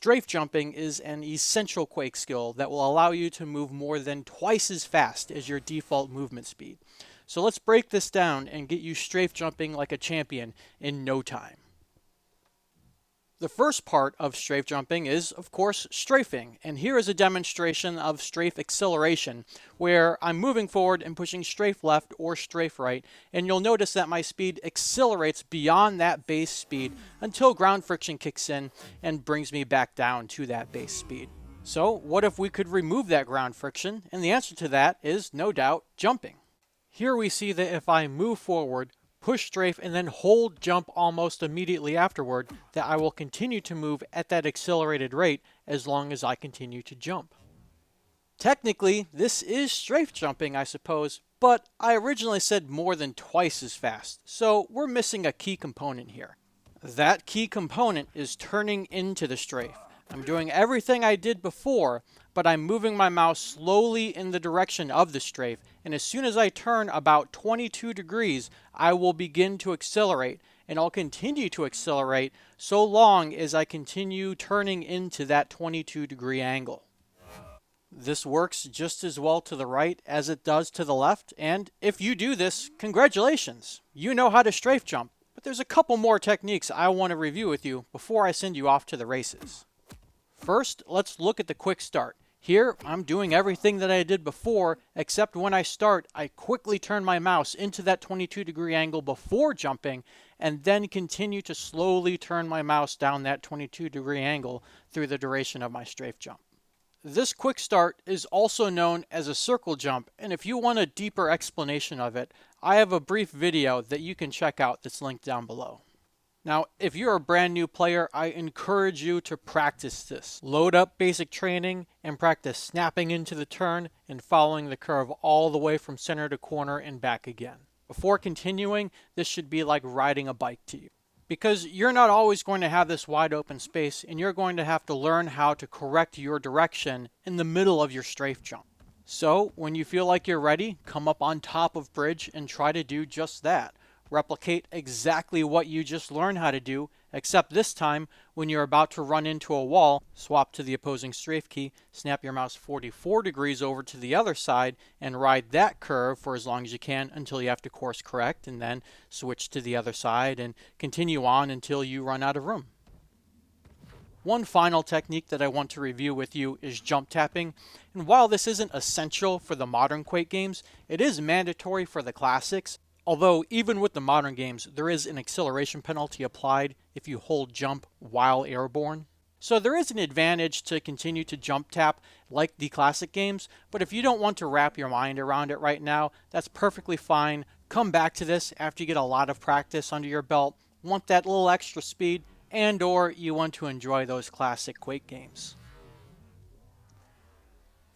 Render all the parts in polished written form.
Strafe jumping is an essential Quake skill that will allow you to move more than twice as fast as your default movement speed. So let's break this down and get you strafe jumping like a champion in no time. The first part of strafe jumping is, of course, strafing, and here is a demonstration of strafe acceleration, where I'm moving forward and pushing strafe left or strafe right, and you'll notice that my speed accelerates beyond that base speed until ground friction kicks in and brings me back down to that base speed. So what if we could remove that ground friction? And the answer to that is, no doubt, jumping. Here we see that if I move forward, push strafe, and then hold jump almost immediately afterward, that I will continue to move at that accelerated rate as long as I continue to jump. Technically, this is strafe jumping, I suppose, but I originally said more than twice as fast, so we're missing a key component here. That key component is turning into the strafe. I'm doing everything I did before, but I'm moving my mouse slowly in the direction of the strafe, and as soon as I turn about 22 degrees, I will begin to accelerate, and I'll continue to accelerate so long as I continue turning into that 22-degree angle. This works just as well to the right as it does to the left, and if you do this, congratulations! You know how to strafe jump, but there's a couple more techniques I want to review with you before I send you off to the races. First, let's look at the quick start. Here, I'm doing everything that I did before, except when I start, I quickly turn my mouse into that 22-degree angle before jumping, and then continue to slowly turn my mouse down that 22-degree angle through the duration of my strafe jump. This quick start is also known as a circle jump, and if you want a deeper explanation of it, I have a brief video that you can check out that's linked down below. Now, if you're a brand new player, I encourage you to practice this. Load up basic training and practice snapping into the turn and following the curve all the way from center to corner and back again. Before continuing, this should be like riding a bike to you. Because you're not always going to have this wide open space, and you're going to have to learn how to correct your direction in the middle of your strafe jump. So, when you feel like you're ready, come up on top of bridge and try to do just that. Replicate exactly what you just learned how to do, except this time, when you're about to run into a wall, swap to the opposing strafe key, snap your mouse 44 degrees over to the other side, and ride that curve for as long as you can until you have to course correct, and then switch to the other side and continue on until you run out of room. One final technique that I want to review with you is jump tapping, and while this isn't essential for the modern Quake games, it is mandatory for the classics. Although, even with the modern games, there is an acceleration penalty applied if you hold jump while airborne. So there is an advantage to continue to jump tap like the classic games, but if you don't want to wrap your mind around it right now, that's perfectly fine. Come back to this after you get a lot of practice under your belt, want that little extra speed, and or you want to enjoy those classic Quake games.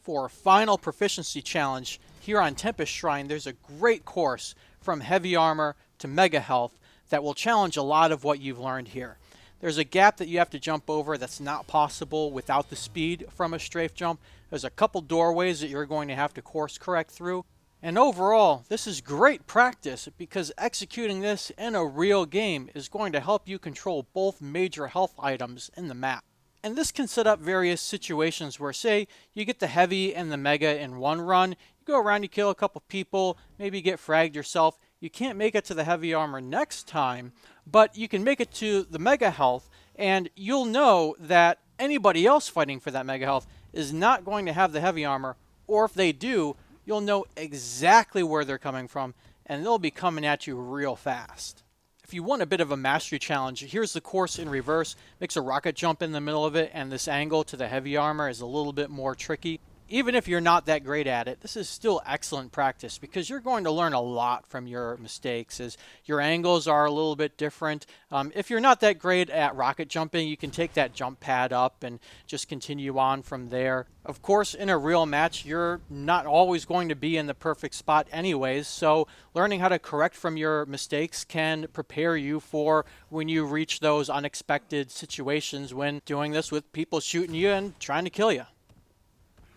For a final proficiency challenge, here on Tempest Shrine, there's a great course from heavy armor to mega health that will challenge a lot of what you've learned here. There's a gap that you have to jump over that's not possible without the speed from a strafe jump. There's a couple doorways that you're going to have to course correct through. And overall, this is great practice because executing this in a real game is going to help you control both major health items in the map. And this can set up various situations where, say, you get the heavy and the mega in one run, you go around, you kill a couple people, maybe get fragged yourself. You can't make it to the heavy armor next time, but you can make it to the mega health, and you'll know that anybody else fighting for that mega health is not going to have the heavy armor, or if they do, you'll know exactly where they're coming from, and they'll be coming at you real fast. If you want a bit of a mastery challenge, here's the course in reverse. Makes a rocket jump in the middle of it, and this angle to the heavy armor is a little bit more tricky. Even if you're not that great at it, this is still excellent practice because you're going to learn a lot from your mistakes as your angles are a little bit different. If you're not that great at rocket jumping, you can take that jump pad up and just continue on from there. Of course, in a real match, you're not always going to be in the perfect spot anyways, so learning how to correct from your mistakes can prepare you for when you reach those unexpected situations when doing this with people shooting you and trying to kill you.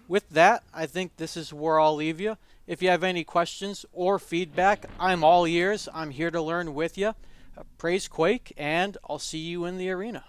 With that, I think this is where I'll leave you. If you have any questions or feedback, I'm all ears. I'm here to learn with you. Praise Quake, and I'll see you in the arena.